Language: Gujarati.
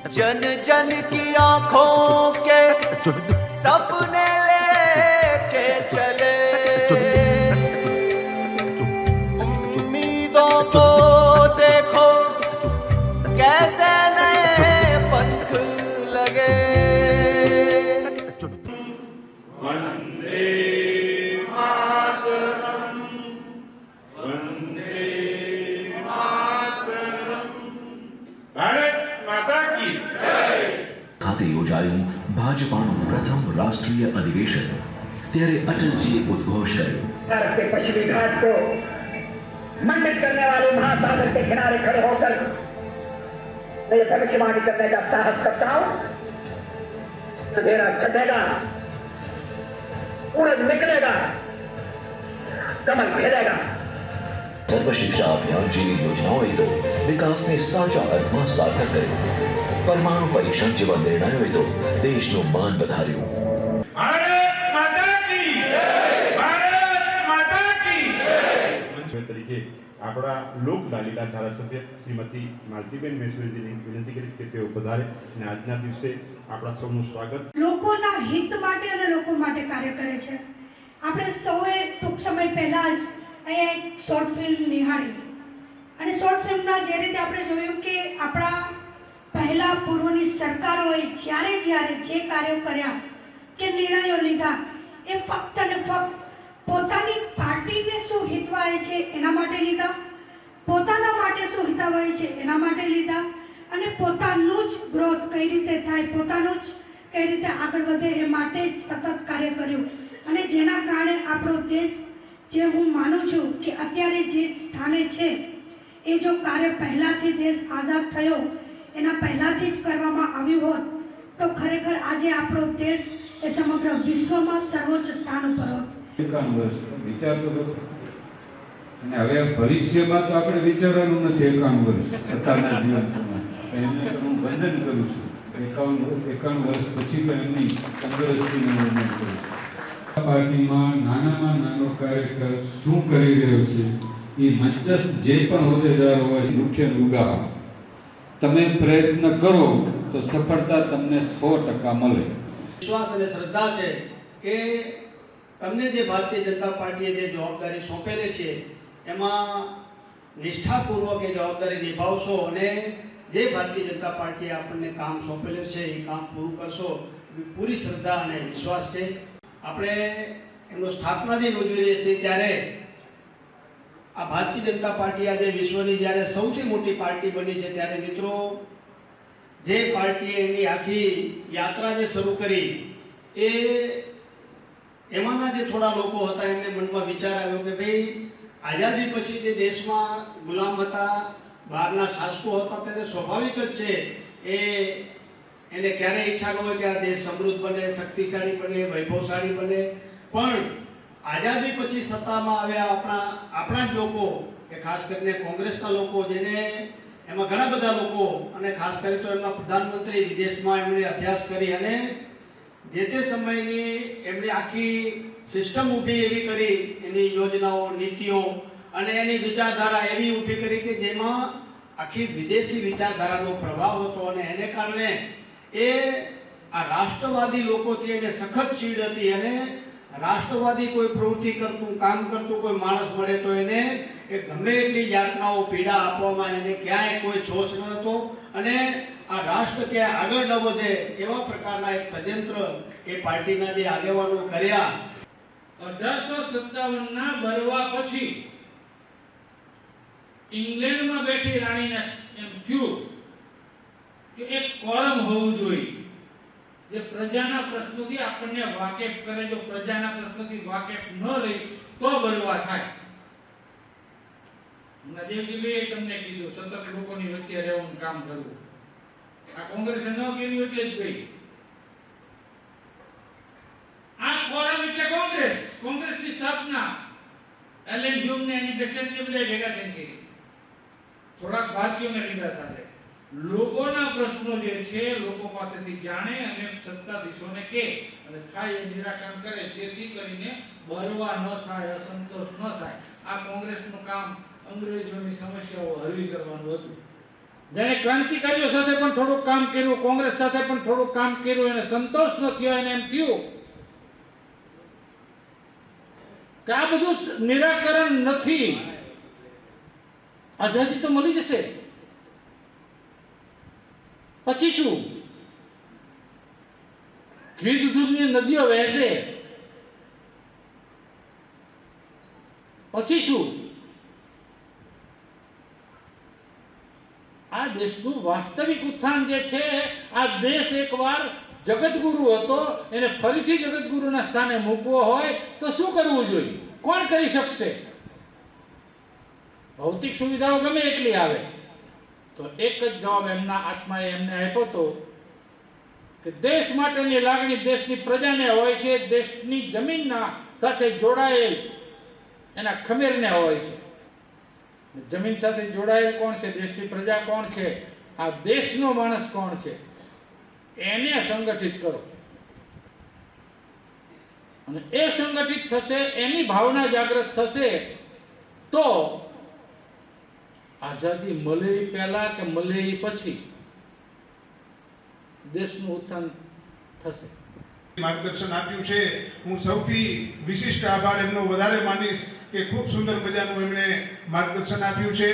जन जन की आंखों के सपने लेके चले, उम्मीदों को देखो कैसे नए पंख लगे। वंदे मातरम, वंदे मातरम। भारत माता की जय। ખાતે યોજાયું ભાજપાનું પ્રથમ રાષ્ટ્રીય અધિવેશન ત્યારે અટલજીએ ઉદ્ઘોષ કર્યો, भारत के पश्चिमी घाट को मंडित करने वाले महासागर के किनारे खड़े होकर मैं ये भविष्यवाणी करने का साहस करता हूं, अंधेरा छटेगा, सूरज निकलेगा, कमल खिलेगा। સર્વ શિક્ષા અભિયાન જેવી યોજનાઓએ તો વિકાસને સાચા અર્થમાં સાર્થક કર્યો, પરમાણુ પરીક્ષણ જેવા નિર્ણયોએ તો દેશનું માન વધાર્યું। ભારત માતા की जय, भारत माता की जय। તરીકે આપણા લોક લાડીલા ધારાસભ્ય શ્રીમતી માલતીબેન મેશ્વરીજીની વિનંતી કરીશ કે તેઓ પધારે અને આજના દિવસે આપણા સૌનું સ્વાગત। લોકોના હિત માટે અને લોકો માટે કાર્ય કરે છે। આપણે સૌએ ટૂંક સમય પહેલા જ અહીંયા એક શોર્ટ ફિલ્મ નિહાળી અને શોર્ટ ફિલ્મના જે રીતે આપણે જોયું કે આપણા પહેલા પૂર્વની સરકારોએ જ્યારે જે કાર્યો કર્યા કે નિર્ણયો લીધા એ ફક્ત અને ફક્ત પોતાની પાર્ટીને શું હિતવાય છે એના માટે લીધા, પોતાના માટે શું હિતાવહ છે એના માટે લીધા અને પોતાનું જ ગ્રોથ કઈ રીતે થાય, પોતાનું જ કઈ રીતે આગળ વધે એ માટે જ સતત કાર્ય કર્યું અને જેના કારણે આપણો દેશ જે હું માનું છું કે અત્યારે જે સ્થાને છે એ જો કાર્ય પહેલાથી દેશ આઝાદ થયો એના પહેલાથી જ કરવામાં આવ્યું હોત તો ખરેખર આજે આપણો દેશ એ સમગ્ર વિશ્વમાં સર્વોચ્ચ સ્થાન ઉપર હોત। 51 વર્ષ વિચારતો હતો અને હવે ભવિષ્યમાં તો આપણે વિચારવાનું નથી। 51 વર્ષ અત્યારના જીવનમાં એમને હું વંદન કરું છું। 51 વર્ષ પછી પણ એમની તંદુરસ્તીને વંદન કરું છું। પાર્ટીમાં નાનામાં નાનો કાર્યકર શું કરી રહ્યો છે એ મંચસ્થ જે પણ હોદ્દેદાર હોય મુખ્ય ઉગા તમે પ્રયત્ન કરો તો સફળતા તમને 100% મળે। વિશ્વાસ અને શ્રદ્ધા છે કે તમને જે ભારતીય જનતા પાર્ટીએ જે જવાબદારી સોંપેલી છે એમાં નિષ્ઠાપૂર્વક એ જવાબદારી નિભાવશો અને જે ભારતીય જનતા પાર્ટીએ આપણને કામ સોંપેલું છે એ કામ પૂરું કરશો એવી પૂરી શ્રદ્ધા અને વિશ્વાસ છે। આપણે એમનો સ્થાપના દિન ઉજવી રહ્યા છીએ ત્યારે આ ભારતીય જનતા પાર્ટી આજે વિશ્વની જ્યારે સૌથી મોટી પાર્ટી બની છે ત્યારે મિત્રો જે પાર્ટીએ એની આખી યાત્રા જે શરૂ કરી એ એમાંના જે થોડા લોકો હતા એમને મનમાં વિચાર આવ્યો કે ભાઈ આઝાદી પછી જે દેશમાં ગુલામ હતા, બહારના શાસકો હતા ત્યારે સ્વાભાવિક જ છે એને ક્યારેય ઈચ્છા ન હોય કે આ દેશ સમૃદ્ધ બને, શક્તિશાળી બને, વૈભવશાળી બને, પણ આઝાદી પછી સત્તામાં આવ્યા આપણા જ લોકો કે ખાસ કરીને કોંગ્રેસના લોકો જેને એમાં ઘણા બધા લોકો અને ખાસ કરી તો એમના પ્રધાનમંત્રી વિદેશમાં એમણે અભ્યાસ કરી અને જે તે સમયની એમણે આખી સિસ્ટમ ઊભી એવી કરી, એની યોજનાઓ, નીતિઓ અને એની વિચારધારા એવી ઊભી કરી કે જેમાં આખી વિદેશી વિચારધારાનો પ્રભાવ હતો અને એને કારણે એ આ રાષ્ટ્રવાદી લોકોથી એને સખત ચીડ હતી અને રાષ્ટ્રવાદી કોઈ પ્રવૃત્તિ કરતું, કામ કરતું કોઈ માણસ મળે તો એને એ ગમે એટલી યાતનાઓ, પીડા આપવામાં એને ક્યાંય કોઈ જોશ ન હતો અને આ રાષ્ટ્ર ક્યાંય આગળ ન વધે એવા પ્રકારના એક ષડયંત્ર એ પાર્ટીના જે આગેવાનો કર્યા। 1857ના બરવા પછી ઇંગ્લેન્ડમાં બેઠી રાણીને એમ થયું કે એક કોરમ હોવું જોઈએ જે પ્રજાના પ્રશ્નોથી આપણને વાકેફ કરે। જો પ્રજાના પ્રશ્નોથી વાકેફ ન રહી તો બરવા થાય। નજીકથી તમને કીધું સતત લોકોની વચ્ચે રહેવાનું કામ કરવું। આ કોંગ્રેસે ન કર્યું એટલે જ ગઈ। આ કોરમ એટલે કોંગ્રેસની સ્થાપના એલએન હ્યુમ ને એની પેશન્ટને બધા ભેગા થઈને કરી। થોડાક ભારતીયોને લીધા સાથે લોકોના પ્રશ્નો જે છે લોકો પાસેથી જાણે અને સત્તાધીશોને કહે અને થાય એ નિરાકરણ કરે જેથી કરીને બરવા ન થાય, અસંતોષ ન થાય। આ કોંગ્રેસનું કામ અંગ્રેજોની સમસ્યાઓ હળવી કરવાનું હતું. જેણે ક્રાંતિકારીઓ સાથે પણ થોડુંક કામ કર્યું, કોંગ્રેસ સાથે પણ થોડુંક કામ કર્યું, એને સંતોષ ન થયો, એને એમ થયું કે આ બધું નિરાકરણ નથી, આઝાદી તો મળી જશે, પછી શું? ઘી દૂધની નદીઓ વહેશે, પછી શું? આ દેશનું વાસ્તવિક ઉત્થાન જે છે, આ દેશ એકવાર જગતગુરુ હતો, એને ફરીથી જગતગુરુના સ્થાને મૂકવો હોય તો શું કરવું જોઈએ? કોણ કરી શકશે? ભૌતિક સુવિધાઓ ગમે એટલી આવે, તો એક જ જવાબ એમના આત્માએ એમને આપ્યો હતો કે દેશ માટેની લાગણી દેશની પ્રજાને હોય છે, દેશની જમીનના સાથે જોડાયેલ એના ખમીરને હોય છે. જમીન સાથે જોડાયેલ કોણ છે? દેશની પ્રજા કોણ છે? આ દેશનો માણસ કોણ છે? એને સંગઠિત કરો, અને એ સંગઠિત થશે, એની ભાવના જાગૃત થશે તો આઝાદી મળે એ પહેલા કે મળે એ પછી દેશનું ઉત્થાન થશે. માર્ગદર્શન આપ્યું છે, હું સૌથી વિશિષ્ટ આભાર એમનો વધારે માનીશ કે ખૂબ સુંદર મજાનું એમણે માર્ગદર્શન આપ્યું છે.